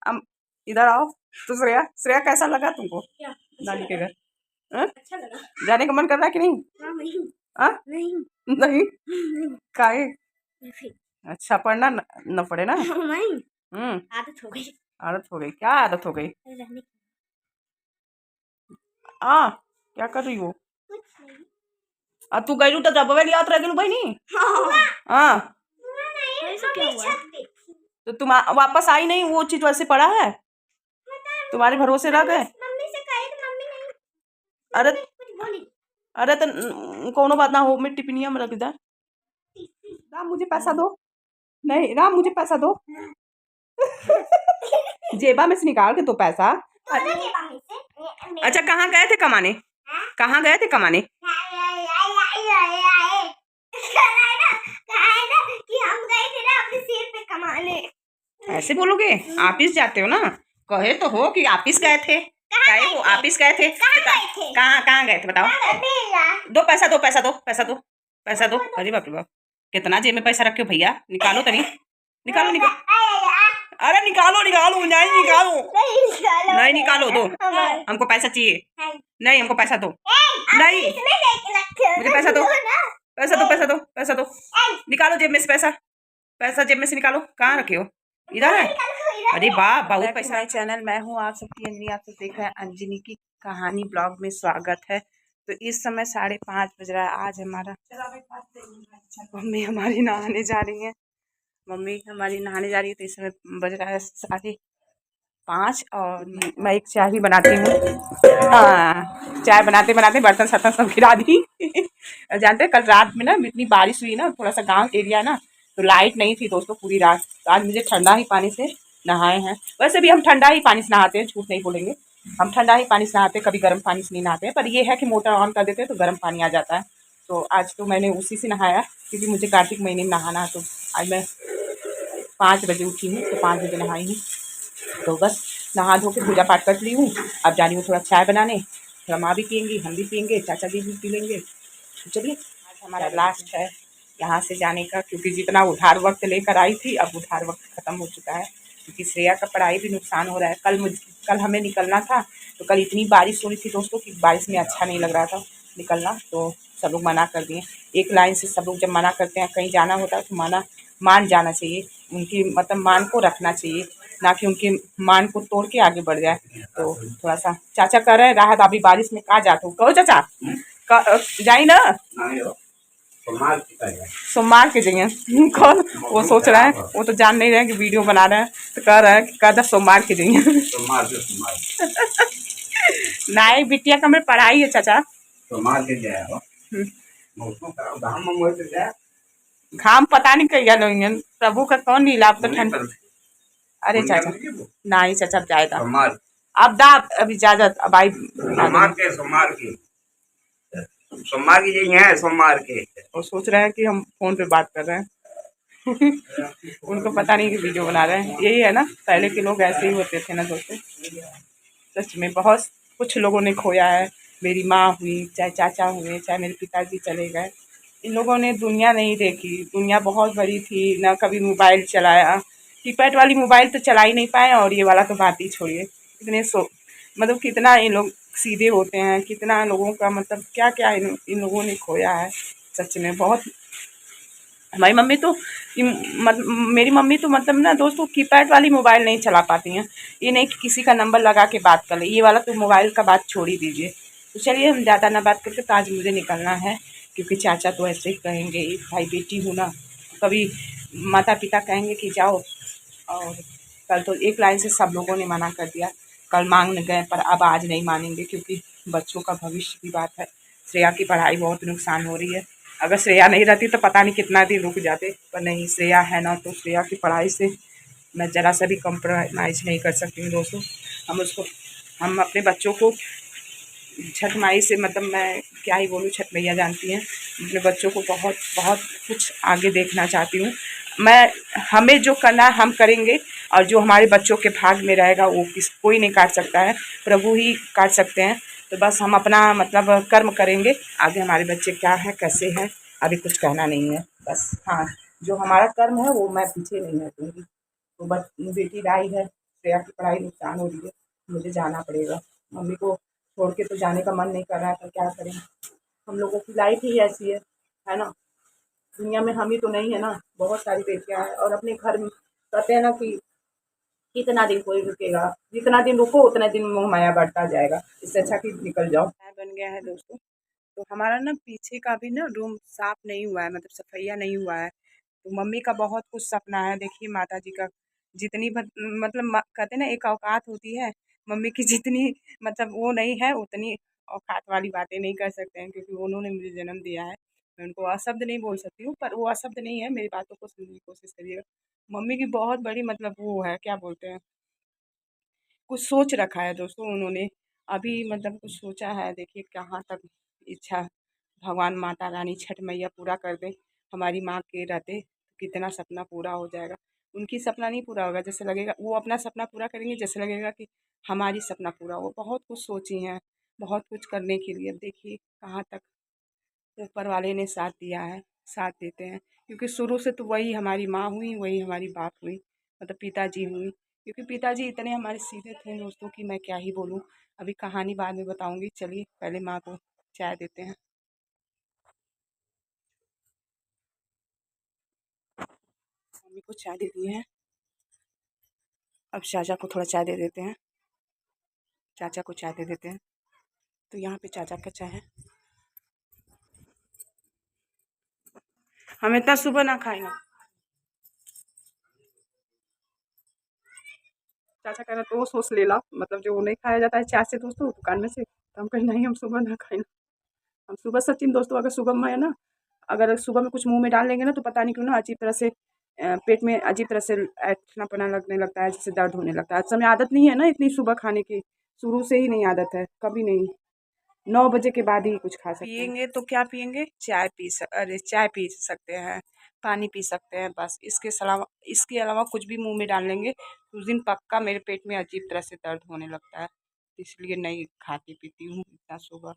हम इधर आओ। तो श्रेया, श्रेया कैसा लगा तुमको नानी के घर? अच्छा लगा। जाने का मन कर रहा है कि नहीं? नहीं। नहीं नहीं काहे? अच्छा पढ़ना न पड़े ना। नहीं आदत हो गई। आदत हो गई? क्या आदत हो गई? क्या कर रही हो? अब तू गई तो दबवे लिया रह गई भाई नहीं। हाँ तो तुम वापस आई नहीं, वो चीज वैसे पड़ा है, तुम्हारे भरोसे रह गए। अरे अरे तो कोनो बात ना हो, मैं टिफिनिया में रख दे। राम मुझे पैसा दो। नहीं राम मुझे पैसा दो। जेबा में से निकाल के दो पैसा। अच्छा कहाँ गए थे कमाने? कहाँ गए थे कमाने? ऐसे बोलोगे? ऑफिस जाते हो ना, कहे तो हो कि ऑफिस गए थे। कहे हो ऑफिस गए थे? कहाँ कहाँ गए थे बताओ? दो पैसा दो पैसा दो पैसा दो पैसा दो। अरे बाप रे बाप, कितना जेब में पैसा रखे हो भैया? निकालो तो नहीं, निकालो निकालो। अरे निकालो निकालो, नहीं निकालो, नहीं निकालो, दो हमको पैसा चाहिए। नहीं हमको पैसा दो, नहीं मुझे पैसा दो, पैसा दो पैसा दो पैसा दो। निकालो जेब में से पैसा, पैसा जेब में से निकालो। कहाँ रखे हो? इधर है। अरे वाह बहुत पैसा। माय चैनल, मैं हूँ आप सबकी अंजनी, आप सब देख रहे हैं अंजनी की कहानी ब्लॉग में स्वागत है। तो इस समय 5:30 बज रहा है। आज हमारा मम्मी हमारी नहाने जा रही है, मम्मी हमारी नहाने जा रही है। तो इस समय बज रहा है 5:30 और मैं एक चाय ही बनाती हूँ। हाँ चाय बनाते बनाते बर्तन सर्तन सब गिरा दी। जानते हैं कल रात में ना इतनी बारिश हुई ना, थोड़ा सा गांव एरिया ना, तो लाइट नहीं थी दोस्तों पूरी रात। तो आज मुझे ठंडा ही पानी से नहाए हैं। वैसे भी हम ठंडा ही पानी से नहाते हैं, झूठ नहीं बोलेंगे, हम ठंडा ही पानी से नहाते हैं, कभी गर्म पानी से नहीं नहाते हैं। पर ये है कि मोटर ऑन कर देते हैं तो गर्म पानी आ जाता है। तो आज तो मैंने उसी से नहाया क्योंकि मुझे कार्तिक महीने में नहाना है। तो आज मैं 5 बजे उठी हूँ, तो 5 बजे नहाई हूँ। तो बस नहा धो के पूजा पाठ कर ली हूँ। अब जा रही हूँ थोड़ा चाय बनाने, थोड़ा माँ भी पियेंगी, हम भी पियेंगे, चाचा जी भी पी लेंगे। तो चलिए आज हमारा लास्ट है यहाँ से जाने का, क्योंकि जितना उधार वक्त लेकर आई थी अब उधार वक्त ख़त्म हो चुका है। क्योंकि श्रेया का पढ़ाई भी नुकसान हो रहा है। कल हमें निकलना था, तो कल इतनी बारिश हो रही थी दोस्तों कि बारिश में अच्छा नहीं लग रहा था निकलना। तो सब लोग मना कर दिए। एक लाइन से सब लोग जब मना करते हैं, कहीं जाना होता है तो मान जाना चाहिए, उनकी मतलब मान को रखना चाहिए, ना कि उनके मान को तोड़ के आगे बढ़ जाए। तो थोड़ा सा चाचा कह रहे हैं राहत अभी बारिश में कहाँ जाते हो? कहो चाचा जाई ना सोमवार के जगह कौन वो सोच रहा है, वो तो जान नहीं रहे कि वीडियो बना रहे हैं, तो कह रहे हैं कि कह सोमवार के जगह। नहीं बिटिया का मेरे पढ़ाई है चाचा। घाम पता नहीं कहिया लोग प्रभु का कौन लीला। अब तो ठंड। अरे चाचा नहीं चाचा जाएगा अब दा अभी इजाजत अब आई सोमवार की यही है सोमवार के। वो सोच रहे हैं कि हम फोन पे बात कर रहे हैं। उनको पता नहीं कि वीडियो बना रहे हैं। यही है ना, पहले के लोग ऐसे ही होते थे ना दोस्तों। सच में बहुत कुछ लोगों ने खोया है। मेरी माँ हुई, चाहे चाचा हुए, चाहे मेरे पिताजी चले गए, इन लोगों ने दुनिया नहीं देखी। दुनिया बहुत बड़ी थी, ना कभी मोबाइल चलाया, कीपैड वाली मोबाइल तो चला ही नहीं पाए, और ये वाला तो बात ही छोड़िए। इतने मतलब कितना इन लोग सीधे होते हैं, कितना लोगों का मतलब क्या क्या इन लोगों ने खोया है। सच में बहुत। हमारी मम्मी तो मेरी मम्मी तो मतलब ना दोस्तों कीपैड वाली मोबाइल नहीं चला पाती हैं। ये नहीं कि किसी का नंबर लगा के बात कर ले, ये वाला तो मोबाइल का बात छोड़ ही दीजिए। तो चलिए हम ज़्यादा ना बात करके, तो आज मुझे निकलना है क्योंकि चाचा तो ऐसे ही कहेंगे, भाई बेटी हूँ ना, कभी माता पिता कहेंगे कि जाओ। और कल तो एक लाइन से सब लोगों ने मना कर दिया, कल मांग गए पर अब आज नहीं मानेंगे क्योंकि बच्चों का भविष्य की बात है। श्रेया की पढ़ाई बहुत नुकसान हो रही है। अगर श्रेया नहीं रहती तो पता नहीं कितना दिन रुक जाते, पर नहीं श्रेया है ना, तो श्रेया की पढ़ाई से मैं ज़रा सा भी कम्प्रोमाइज़ नहीं कर सकती हूँ दोस्तों। हम अपने बच्चों को छठ माई से मतलब मैं क्या ही बोलूँ, छठ मैया जानती हैं, अपने बच्चों को बहुत बहुत कुछ आगे देखना चाहती हूँ मैं। हमें जो करना है हम करेंगे, और जो हमारे बच्चों के भाग में रहेगा वो कोई नहीं काट सकता है, प्रभु ही काट सकते हैं। तो बस हम अपना मतलब कर्म करेंगे, आगे हमारे बच्चे क्या है कैसे हैं अभी कुछ कहना नहीं है। बस हाँ, जो हमारा कर्म है वो मैं पीछे नहीं हटूँगी। तो बस बेटी राई है, श्रेया की पढ़ाई नुकसान हो रही है, मुझे जाना पड़ेगा। मम्मी को छोड़ के तो जाने का मन नहीं कर रहा है, पर क्या करें, हम लोगों की लाइफ ही ऐसी है ना। दुनिया में हम ही तो नहीं है ना, बहुत सारी बेटियां हैं। और अपने घर में कहते हैं ना कि कितना दिन कोई रुकेगा, जितना दिन रुको उतना दिन मोह माया बढ़ता जाएगा, इससे अच्छा कि निकल जाओ। बन गया है दोस्तों, तो हमारा ना पीछे का भी ना रूम साफ नहीं हुआ है, मतलब सफाइया नहीं हुआ है। तो मम्मी का बहुत कुछ सपना है, देखिए माता जी का जितनी मतलब कहते हैं ना एक औकात होती है, मम्मी की जितनी मतलब वो नहीं है उतनी औकात वाली बातें नहीं कर सकते हैं, क्योंकि उन्होंने मुझे जन्म दिया है। मैं उनको अशब्द नहीं बोल सकती हूँ, पर वो अशब्द नहीं है, मेरी बातों को सुनने की कोशिश करिएगा। मम्मी की बहुत बड़ी मतलब वो है, क्या बोलते हैं, कुछ सोच रखा है दोस्तों उन्होंने, अभी मतलब कुछ सोचा है, देखिए कहाँ तक इच्छा भगवान माता रानी छठ मैया पूरा कर दें। हमारी माँ के रहते कितना सपना पूरा हो जाएगा, उनकी सपना नहीं पूरा होगा, जैसे लगेगा वो अपना सपना पूरा करेंगे, जैसे लगेगा कि हमारी सपना पूरा हो। बहुत कुछ सोची हैं, बहुत कुछ करने के लिए, अब देखिए कहाँ तक ऊपर वाले ने साथ दिया है, साथ देते हैं, क्योंकि शुरू से तो वही हमारी माँ हुई, वही हमारी बाप हुई, मतलब पिताजी हुई। क्योंकि पिताजी इतने हमारे सीधे थे दोस्तों कि मैं क्या ही बोलूँ। अभी कहानी बाद में बताऊँगी, चलिए पहले माँ को चाय देते हैं। मम्मी को चाय दे दी है, अब चाचा को थोड़ा चाय दे देते हैं, चाचा को चाय दे देते हैं। तो यहाँ पे चाचा का चाय है, हम इतना सुबह ना खाएंगे। चाचा कह रहे तो वो सोच ले ला, मतलब जो नहीं खाया जाता है चाय से दोस्तों दुकान में से, तो हम कहीं नहीं, हम सुबह ना खाएंगे। हम सुबह सचिन दोस्तों, अगर सुबह में है ना, अगर सुबह में कुछ मुंह में डाल लेंगे ना, तो पता नहीं क्यों ना अजीब तरह से पेट में अजीब तरह से ऐंठनापना लगने लगता है, जैसे दर्द होने लगता है। समय आदत नहीं है ना इतनी सुबह खाने की, शुरू से ही नहीं आदत है, कभी नहीं। 9 बजे के बाद ही कुछ खा सकते हैं। पियेंगे तो क्या पियेंगे, अरे चाय पी सकते हैं, पानी पी सकते हैं, बस इसके अलावा कुछ भी मुंह में डाल लेंगे उस दिन पक्का मेरे पेट में अजीब तरह से दर्द होने लगता है, इसलिए नहीं खाती पीती हूँ इतना सुबह।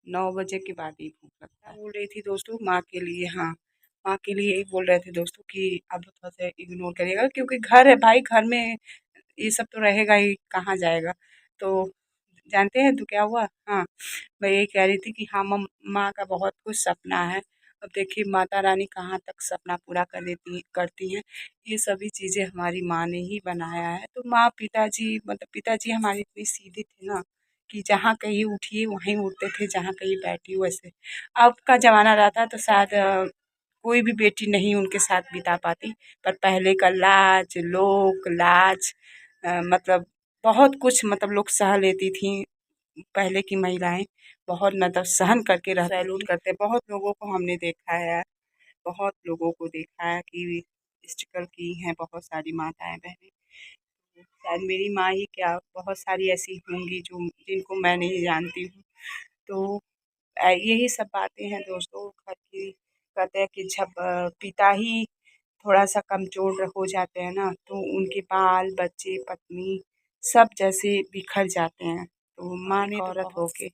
9 बजे के बाद ही भूख लगता है। बोल रही थी दोस्तों माँ के लिए, हाँ माँ के लिए यही बोल रहे थे दोस्तों कि अब थोड़ा सा इग्नोर करिएगा, क्योंकि घर है भाई, घर में ये सब तो रहेगा ही, कहाँ जाएगा। तो जानते हैं तो क्या हुआ, हाँ मैं यही कह रही थी कि हाँ माँ का बहुत कुछ सपना है। अब देखिए माता रानी कहाँ तक सपना पूरा करती हैं। ये सभी चीज़ें हमारी माँ ने ही बनाया है। तो माँ पिताजी मतलब पिताजी हमारे इतने सीधे थे ना कि जहाँ कहीं उठिए वहीं उठते थे, जहाँ कहीं बैठी वैसे। अब का ज़माना रहता तो शायद कोई भी बेटी नहीं उनके साथ बिता पाती, पर पहले का लाज लोक लाज मतलब बहुत कुछ मतलब लोग सह लेती थी। पहले की महिलाएं बहुत मतलब सहन करके सैल्यूट करते, बहुत लोगों को हमने देखा है, बहुत लोगों को देखा है कि स्ट्रगल की हैं बहुत सारी माताएं बहनें। शायद मेरी माँ ही क्या, बहुत सारी ऐसी होंगी जो जिनको मैं नहीं जानती हूँ। तो यही सब बातें हैं दोस्तों घर की। कहते हैं कि जब पिता ही थोड़ा सा कमज़ोर हो जाते हैं ना, तो उनके बाल बच्चे पत्नी सब जैसे बिखर जाते हैं। तो माँ ने औरत होके